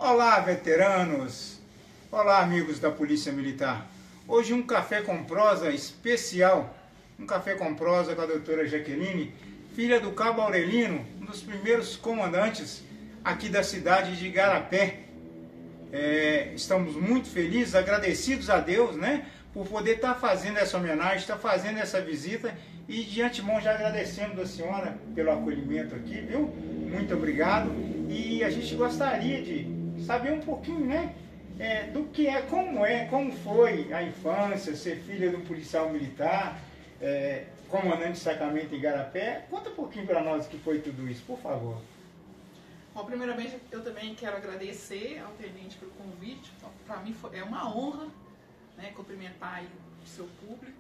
Olá, veteranos! Olá, amigos da Polícia Militar! Hoje um café com prosa especial, um café com prosa com a doutora Jaqueline, filha do Cabo Aurelino, um dos primeiros comandantes aqui da cidade de Igarapé. Estamos muito felizes, agradecidos a Deus, né, por poder estar fazendo essa homenagem, estar fazendo essa visita, e de antemão já agradecemos a senhora pelo acolhimento aqui, viu? Muito obrigado. E a gente gostaria de saber um pouquinho, né, do que como foi a infância, ser filha de um policial militar, comandante de destacamento em Igarapé. Conta um pouquinho para nós o que foi tudo isso, por favor. Bom, primeiramente eu também quero agradecer ao tenente pelo convite. Para mim é uma honra, né, cumprimentar aí o seu público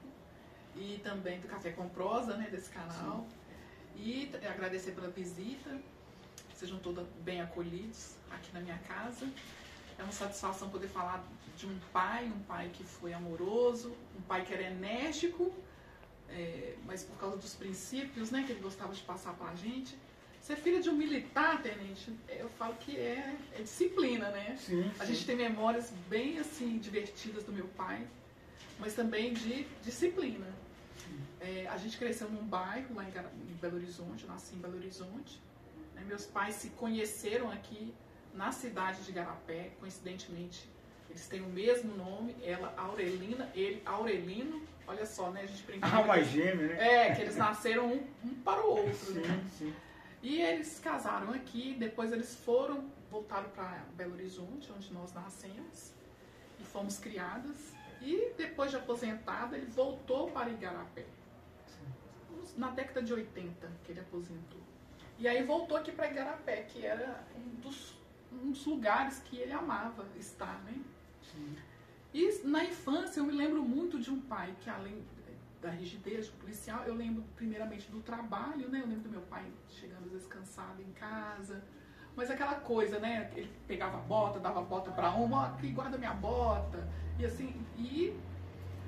e também do Café com Prosa, né, desse canal. Sim. E agradecer pela visita. Sejam todos bem acolhidos aqui na minha casa. É uma satisfação poder falar de um pai que foi amoroso, um pai que era enérgico, mas por causa dos princípios, né, que ele gostava de passar para a gente. Ser filha de um militar, tenente, eu falo que é disciplina, né? Sim. A gente tem memórias bem assim divertidas do meu pai, mas também de disciplina. A gente cresceu num bairro lá em Belo Horizonte, eu nasci em Belo Horizonte. Meus pais se conheceram aqui na cidade de Igarapé, coincidentemente. Eles têm o mesmo nome, ela Aurelina, ele Aurelino. Olha só, né? A gente brinca. Alma gêmea, né? Que eles nasceram um para o outro, sim, né? Sim. E eles casaram aqui, depois eles voltaram para Belo Horizonte, onde nós nascemos, e fomos criadas. E depois de aposentada, ele voltou para Igarapé. Na década de 80 que ele aposentou. E aí voltou aqui para Igarapé, que era um dos lugares que ele amava estar, né? Sim. E na infância eu me lembro muito de um pai que, além da rigidez policial, eu lembro primeiramente do trabalho, né? Eu lembro do meu pai chegando às vezes cansado em casa, mas aquela coisa, né? Ele pegava a bota, dava a bota para aqui guarda minha bota, e assim, e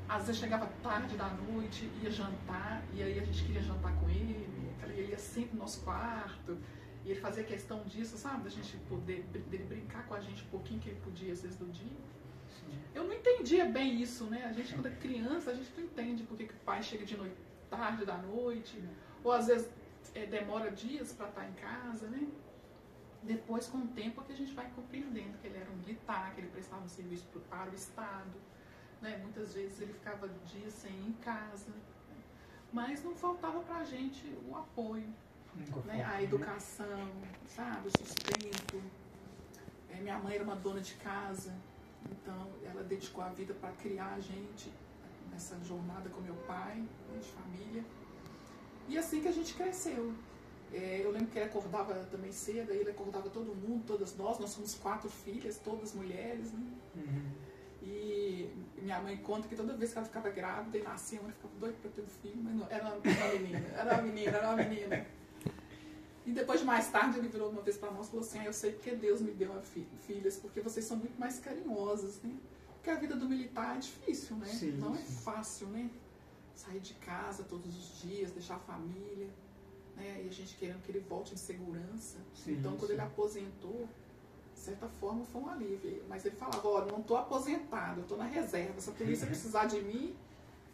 às vezes chegava tarde da noite, ia jantar, e aí a gente queria jantar com ele, ele ia sempre no nosso quarto, e ele fazia questão disso, sabe? Da gente poder dele brincar com a gente um pouquinho que ele podia, às vezes, do dia. Sim. Eu não entendia bem isso, né? A gente, quando é criança, a gente não entende porque que o pai chega de noite, tarde da noite, ou às vezes demora dias para estar em casa, né? Depois, com o tempo, é que a gente vai compreendendo que ele era um militar, que ele prestava um serviço para o Estado, né? Muitas vezes ele ficava dias sem ir em casa, mas não faltava pra gente o apoio, né? A educação, sabe? O sustento. Minha mãe era uma dona de casa, então ela dedicou a vida para criar a gente nessa jornada com meu pai, né, de família. E assim que a gente cresceu. Eu lembro que ele acordava também cedo, aí ele acordava todo mundo, todas nós somos 4 filhas, todas mulheres, né? Uhum. E minha mãe conta que toda vez que ela ficava grávida e nascia, ela ficava doida para ter um filho, mas não, era uma menina. E depois, mais tarde, ele virou uma vez para nós e falou assim: eu sei porque Deus me deu filhas, porque vocês são muito mais carinhosas, né? Porque a vida do militar é difícil, né? Sim, não é fácil, né? Sair de casa todos os dias, deixar a família, né? E a gente querendo que ele volte em segurança. Sim, então, quando ele aposentou, de certa forma foi um alívio, mas ele falava: olha, não estou aposentado, eu estou na reserva, se a polícia precisar de mim,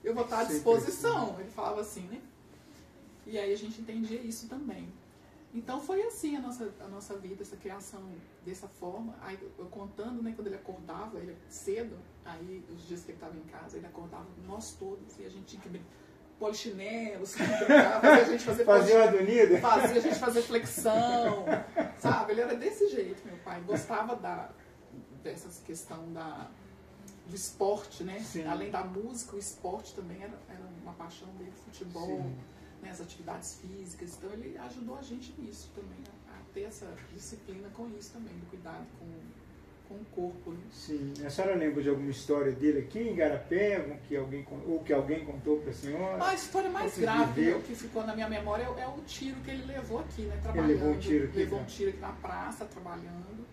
eu vou estar à disposição. Ele falava assim, né? E aí a gente entendia isso também. Então foi assim a nossa vida, essa criação dessa forma. Aí eu contando, né, quando ele acordava, ele cedo, aí os dias que ele estava em casa, ele acordava nós todos, e a gente tinha que polichinelos, fazia a gente fazer a gente fazer flexão, sabe? Ele era desse jeito, meu pai. Gostava dessa questão do esporte, né? Sim. Além da música, o esporte também era uma paixão dele, futebol, né? As atividades físicas. Então ele ajudou a gente nisso também, a ter essa disciplina com isso também, do cuidado com o corpo, né? Sim. A senhora lembra de alguma história dele aqui em Igarapé, que alguém contou para a senhora? A história mais grave que ficou na minha memória é o tiro que ele levou aqui, né? Trabalhando. Ele levou um tiro aqui na praça, trabalhando.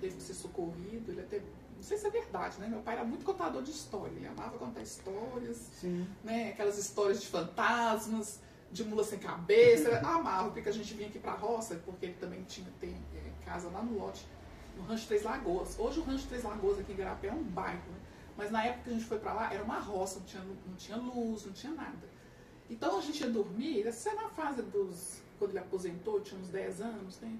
Teve que ser socorrido. Ele até, não sei se é verdade, né? Meu pai era muito contador de história. Ele amava contar histórias, sim, né? Aquelas histórias de fantasmas, de mula sem cabeça. Amava, porque a gente vinha aqui para a roça, porque ele também tem casa lá no lote no Rancho Três Lagoas. Hoje o Rancho Três Lagoas aqui em Igarapé é um bairro, né? Mas na época que a gente foi pra lá, era uma roça, não tinha luz, não tinha nada. Então a gente ia dormir, essa era na fase dos... Quando ele aposentou, tinha uns 10 anos, né?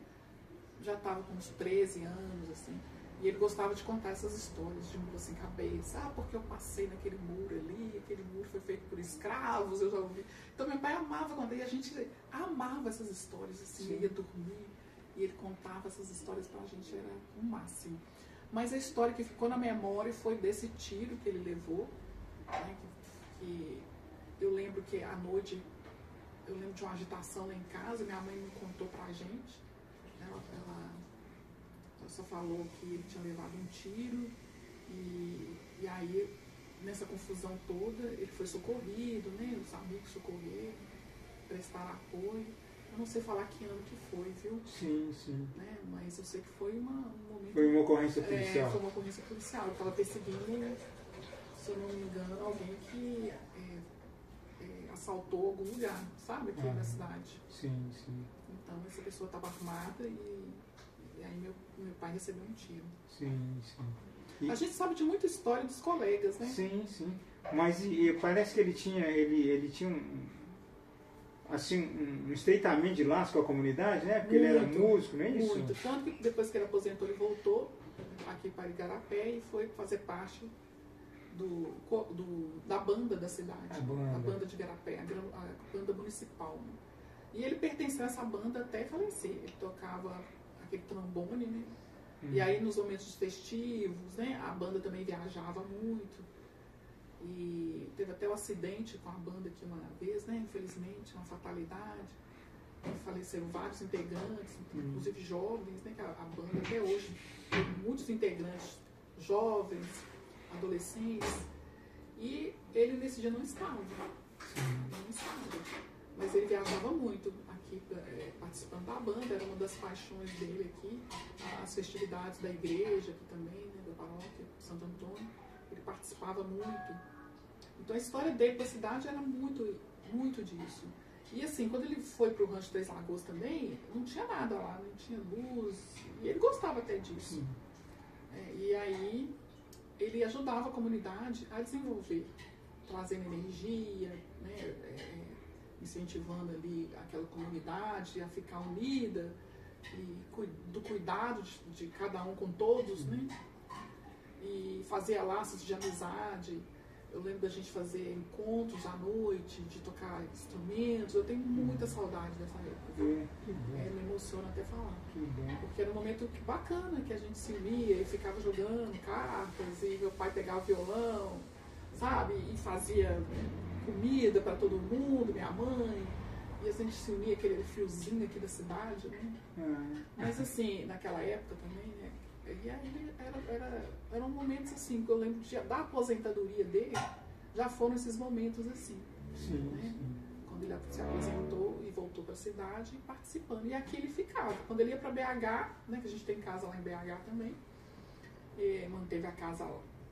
Já estava com uns 13 anos, assim. E ele gostava de contar essas histórias de muro sem cabeça. Ah, porque eu passei naquele muro ali, aquele muro foi feito por escravos, eu já ouvi. Então meu pai amava contar, e a gente amava essas histórias, assim, ele ia dormir e ele contava essas histórias pra gente, era o máximo. Mas a história que ficou na memória foi desse tiro que ele levou, né, que eu lembro que à noite, eu lembro de uma agitação lá em casa, minha mãe não contou pra gente, ela só falou que ele tinha levado um tiro e aí, nessa confusão toda, ele foi socorrido, né? Os amigos socorreram, prestaram apoio. Eu não sei falar que ano que foi, viu? Sim, sim. Né? Mas eu sei que foi um momento... Foi uma ocorrência policial. Foi uma ocorrência policial. Ele estava perseguindo, se eu não me engano, alguém que assaltou algum lugar, sabe? Aqui na cidade. Sim, sim. Então, essa pessoa estava armada e aí meu pai recebeu um tiro. Sim, sim. A gente sabe de muita história dos colegas, né? Sim, sim. Mas parece que ele tinha um estreitamento de laço com a comunidade, né? Porque ele era músico, não é isso? Muito. Tanto que depois que ele aposentou, ele voltou aqui para Igarapé e foi fazer parte da banda da cidade. A banda de Igarapé, a banda municipal. Né? E ele pertenceu a essa banda até falecer. Ele tocava aquele trombone, né? E aí nos momentos festivos, né? A banda também viajava muito. E teve até um acidente com a banda aqui uma vez, né? Infelizmente, uma fatalidade. E faleceram vários integrantes, inclusive jovens, né? Que a banda até hoje tem muitos integrantes jovens, adolescentes. E ele nesse dia não estava. Não estava. Mas ele viajava muito aqui, participando da banda, era uma das paixões dele aqui, as festividades da igreja aqui também, né, da paróquia Santo Antônio, ele participava muito. Então a história dele para a cidade era muito, muito disso. E assim, quando ele foi para o Rancho Três Lagoas também, não tinha nada lá, não tinha luz, e ele gostava até disso. E aí ele ajudava a comunidade a desenvolver, trazendo energia, né, incentivando ali aquela comunidade a ficar unida e do cuidado de cada um com todos, né? E fazia laços de amizade. Eu lembro da gente fazer encontros à noite, de tocar instrumentos. Eu tenho muita saudade dessa época. Me emociona até falar. Porque era um momento bacana que a gente se unia e ficava jogando cartas e meu pai pegava o violão, sabe? E fazia comida para todo mundo, minha mãe, e a gente se unia aquele friozinho aqui da cidade, né? Mas assim, naquela época também, né? E aí eram momentos assim, que eu lembro da aposentadoria dele, já foram esses momentos assim, né? Quando ele se aposentou e voltou para a cidade participando, e aqui ele ficava. Quando ele ia para BH, né? Que a gente tem casa lá em BH também, manteve a casa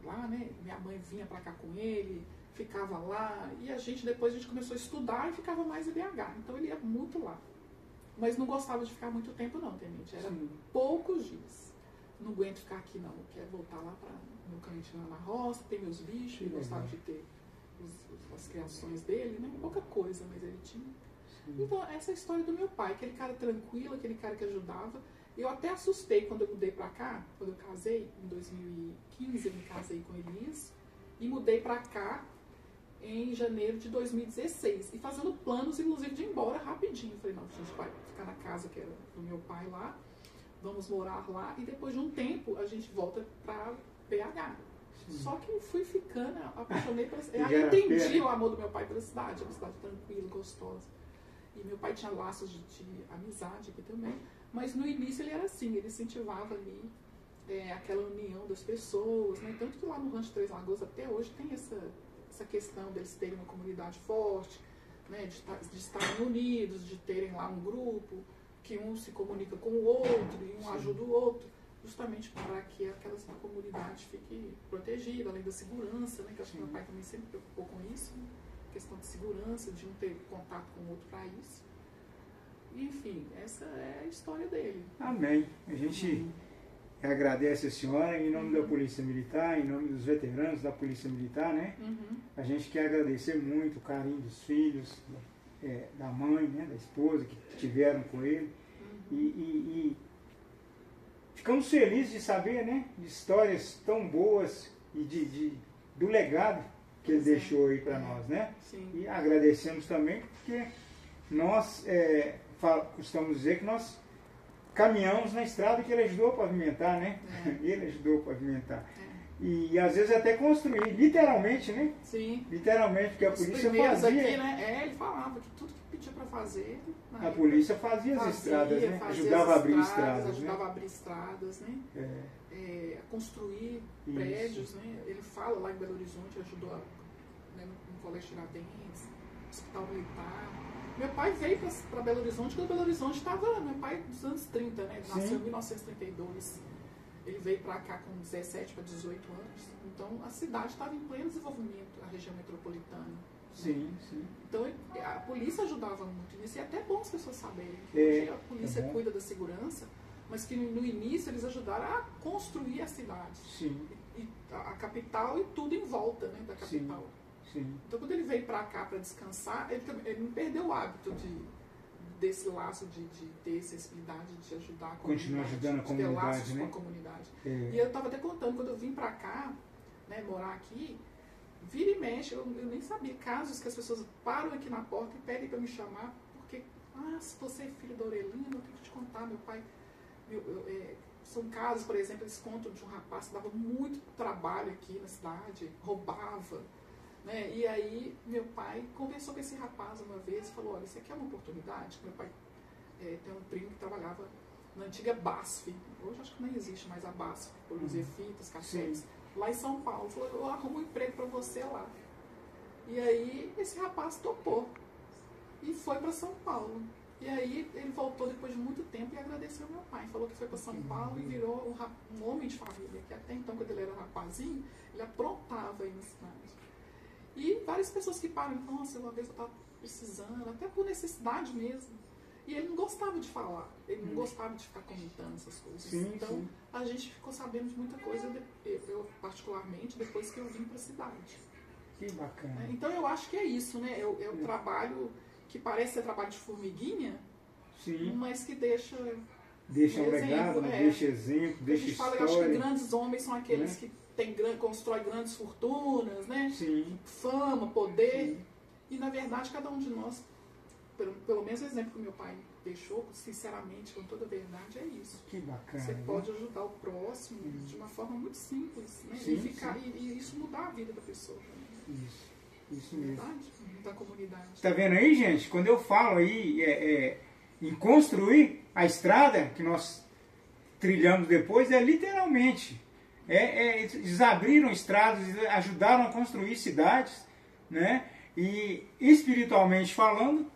lá, né? Minha mãe vinha para cá com ele, ficava lá, e depois a gente começou a estudar e ficava mais em BH, então ele ia muito lá. Mas não gostava de ficar muito tempo não, tenente, era poucos dias. Não aguento ficar aqui não, quero voltar lá para no cantinho lá na roça, ter meus bichos, ele gostava de ter as criações dele, né? Pouca coisa, mas ele tinha. Então, essa é a história do meu pai, aquele cara tranquilo, aquele cara que ajudava. Eu até assustei quando eu mudei para cá, quando eu casei, em 2015 eu me casei com Elias, e mudei para cá em janeiro de 2016, e fazendo planos, inclusive, de ir embora rapidinho. Falei, não, a gente vai ficar na casa que era do meu pai lá, vamos morar lá, e depois de um tempo a gente volta para BH. Só que eu fui ficando, apaixonei pela cidade. Aí entendi o amor do meu pai pela cidade, uma cidade tranquila, gostosa. E meu pai tinha laços de amizade aqui também, mas no início ele era assim, ele incentivava ali aquela união das pessoas, né? Tanto que lá no Rancho Três Lagoas até hoje tem essa questão deles terem uma comunidade forte, né? De estarem unidos, de terem lá um grupo, que um se comunica com o outro e um ajuda o outro, justamente para que aquela comunidade fique protegida, além da segurança, né? Que eu acho que meu pai também sempre preocupou com isso, né? Questão de segurança, de um ter contato com o outro para isso. Enfim, essa é a história dele. Amém. A gente agradece a senhora em nome da Polícia Militar, em nome dos veteranos da Polícia Militar, né? A gente quer agradecer muito o carinho dos filhos, da mãe, né? Da esposa que tiveram com ele. E ficamos felizes de saber, né? De histórias tão boas e do legado que ele deixou aí para nós, né? Sim. E agradecemos também porque nós costumamos dizer que nós caminhamos na estrada que ele ajudou a pavimentar, né? Ele ajudou a pavimentar. E às vezes até construir, literalmente, né? Sim. Literalmente, porque a polícia fazia. Aqui, né? Ele falava que tudo que pedia para fazer. A polícia fazia as estradas, né? Ajudava a abrir estradas. Ajudava a abrir estradas, né? A construir prédios, né? Ele fala lá em Belo Horizonte, ajudou no Colégio Tiradentes, Hospital Militar. Meu pai veio para Belo Horizonte quando Belo Horizonte estava, meu pai dos anos 30, né? Ele nasceu em 1932. Ele veio para cá com 17 para 18 anos. Então a cidade estava em pleno desenvolvimento, a região metropolitana. Sim, sim. Então a polícia ajudava muito nisso. E é até bom as pessoas saberem que hoje a polícia cuida da segurança, mas que no início eles ajudaram a construir a cidade. Sim. E a capital e tudo em volta, né, da capital. Sim. Então quando ele veio para cá para descansar, ele não perdeu o hábito desse laço de ter sensibilidade de ajudar a comunidade. Continuar ajudando a comunidade, né? Com a comunidade. E eu estava até contando, quando eu vim para cá, né, morar aqui, vira e mexe, eu nem sabia, casos que as pessoas param aqui na porta e pedem para me chamar, porque, se você é filho da Aurelina, eu tenho que te contar, meu pai... são casos, por exemplo, eles contam de um rapaz que dava muito trabalho aqui na cidade, roubava, né? E aí meu pai conversou com esse rapaz uma vez e falou, olha, isso aqui é uma oportunidade. Meu pai tem um primo que trabalhava na antiga BASF, hoje acho que nem existe mais a BASF, produzia fitas, cassetes, lá em São Paulo. Falou, eu arrumo um emprego para você lá. E aí esse rapaz topou e foi para São Paulo. E aí ele voltou depois de muito tempo e agradeceu ao meu pai. Falou que foi para São Paulo e virou um homem de família, que até então, quando ele era rapazinho, ele aprontava aí na cidade. E várias pessoas que param, nossa, uma vez eu estava precisando, até por necessidade mesmo. E ele não gostava de falar, ele não gostava de ficar comentando essas coisas. Então a gente ficou sabendo de muita coisa, eu particularmente, depois que eu vim para a cidade. Que bacana. Então eu acho que é isso, né? É o trabalho que parece ser trabalho de formiguinha, mas que deixa um legado, deixa exemplo, deixa história. Eu acho que grandes homens são aqueles que constroem grandes fortunas, né? Fama, poder. E na verdade cada um de nós, pelo menos o exemplo que meu pai deixou, sinceramente, com toda a verdade, é isso. Que bacana. Você pode ajudar o próximo de uma forma muito simples, né? E isso mudar a vida da pessoa também. Isso mesmo. Da comunidade. Tá vendo aí, gente? Quando eu falo aí em construir a estrada que nós trilhamos depois, literalmente. Eles abriram estradas, ajudaram a construir cidades, né? E espiritualmente falando,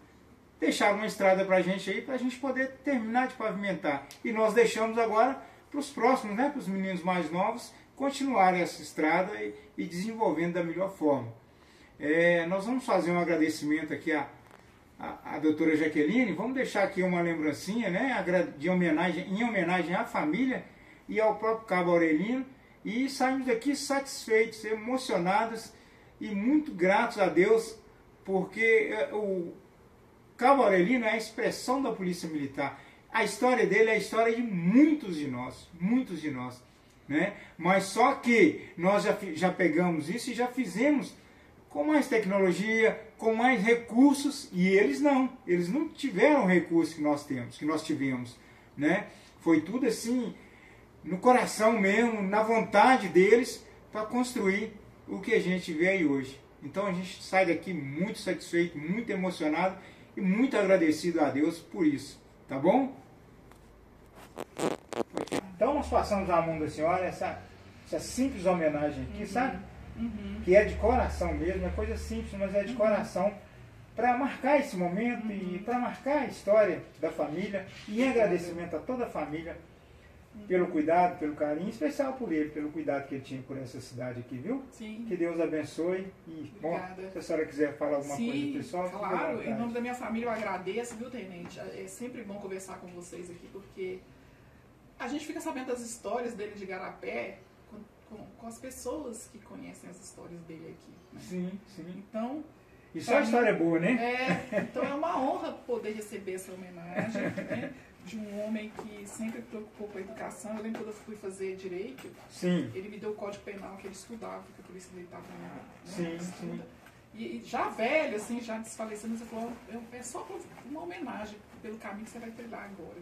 deixaram uma estrada para a gente aí, para a gente poder terminar de pavimentar. E nós deixamos agora para os próximos, né? Para os meninos mais novos, continuarem essa estrada e desenvolvendo da melhor forma. Nós vamos fazer um agradecimento aqui à doutora Jaqueline, vamos deixar aqui uma lembrancinha, né, em homenagem à família e ao próprio Cabo Aurelino, e saímos daqui satisfeitos, emocionados e muito gratos a Deus, porque o Cabo Aurelino é a expressão da Polícia Militar. A história dele é a história de muitos de nós, né? Mas só que nós já pegamos isso e já fizemos com mais tecnologia, com mais recursos, e eles não tiveram o recurso que nós tivemos, né? Foi tudo assim, no coração mesmo, na vontade deles, para construir o que a gente vê aí hoje. Então a gente sai daqui muito satisfeito, muito emocionado e muito agradecido a Deus por isso, tá bom? Então nós passamos a mão da senhora, essa simples homenagem aqui, sabe? Que é de coração mesmo, é coisa simples, mas é de coração, para marcar esse momento e para marcar a história da família, e em agradecimento a toda a família pelo cuidado, pelo carinho, em especial por ele, pelo cuidado que ele tinha por essa cidade aqui, viu? Sim. Que Deus abençoe. E, bom, se a senhora quiser falar alguma coisa pessoal, claro, em nome da minha família eu agradeço, viu, Tenente? É sempre bom conversar com vocês aqui, porque A gente fica sabendo das histórias dele de Igarapé com as pessoas que conhecem as histórias dele aqui. Né? Sim, sim. Então, e só a história é boa, né? Então é uma honra poder receber essa homenagem, né? De um homem que sempre preocupou com a educação. Eu lembro quando eu fui fazer direito, Sim. Ele me deu o código penal que ele estudava, porque a polícia militar sim, sim. E já velho, assim, já desfalecendo, você falou, é só uma homenagem pelo caminho que você vai trilhar agora.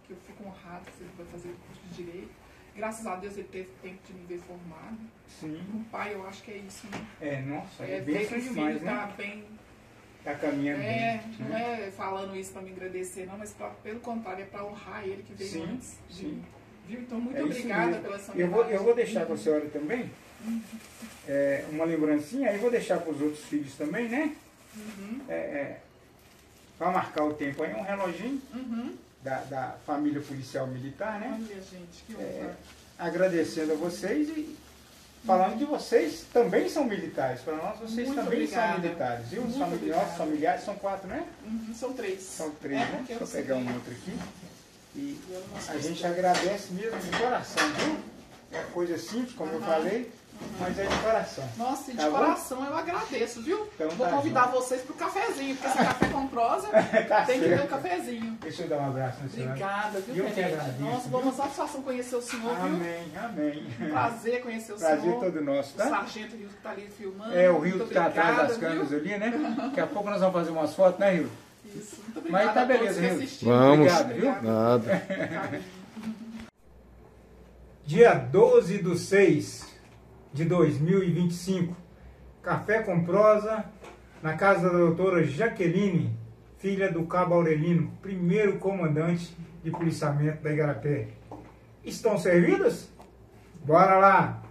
Que eu fico honrado que você vai fazer o curso de direito. Graças a Deus ele teve tempo de me ver formado. Sim. Com o pai eu acho que é isso, né? Nossa, ver que o demais, filho tá bem. Tá caminhando bem. Não é falando isso para me agradecer, não, mas pelo contrário, é para honrar ele que veio antes. Sim. Viu? Então, muito obrigada pela sua eu vou deixar com a senhora também uma lembrancinha, aí vou deixar para os outros filhos também, né? Para marcar o tempo aí, um reloginho da família policial militar, né? Olha, gente, que honra. Agradecendo a vocês e falando que vocês também são militares. Para nós, vocês muito também obrigada. são militares. Viu? Nossos familiares são 4, né? São 3. São 3, né? Deixa eu pegar um outro aqui. E a gente agradece mesmo de coração, viu? É coisa simples, como eu falei, mas é de coração. Nossa, e de coração eu agradeço, viu? Então, vou convidar vocês para o cafezinho, porque esse café com prosa tem que ver o cafezinho. Deixa eu dar um abraço na senhora. Obrigada, viu, eu que agradeço. Nossa, uma satisfação conhecer o senhor, viu? Amém, amém. Um prazer conhecer o senhor. Prazer todo nosso, tá? O sargento Rio que está ali filmando. O Rio que está atrás das câmeras ali, né? Daqui a pouco nós vamos fazer umas fotos, né, Rio? Isso, muito obrigada. Mas tá beleza, Rio. Vamos. Obrigado, viu? Nada. Dia 12/6/2025, café com prosa, na casa da doutora Jaqueline, filha do Cabo Aurelino, primeiro comandante de policiamento da Igarapé. Estão servidas? Bora lá!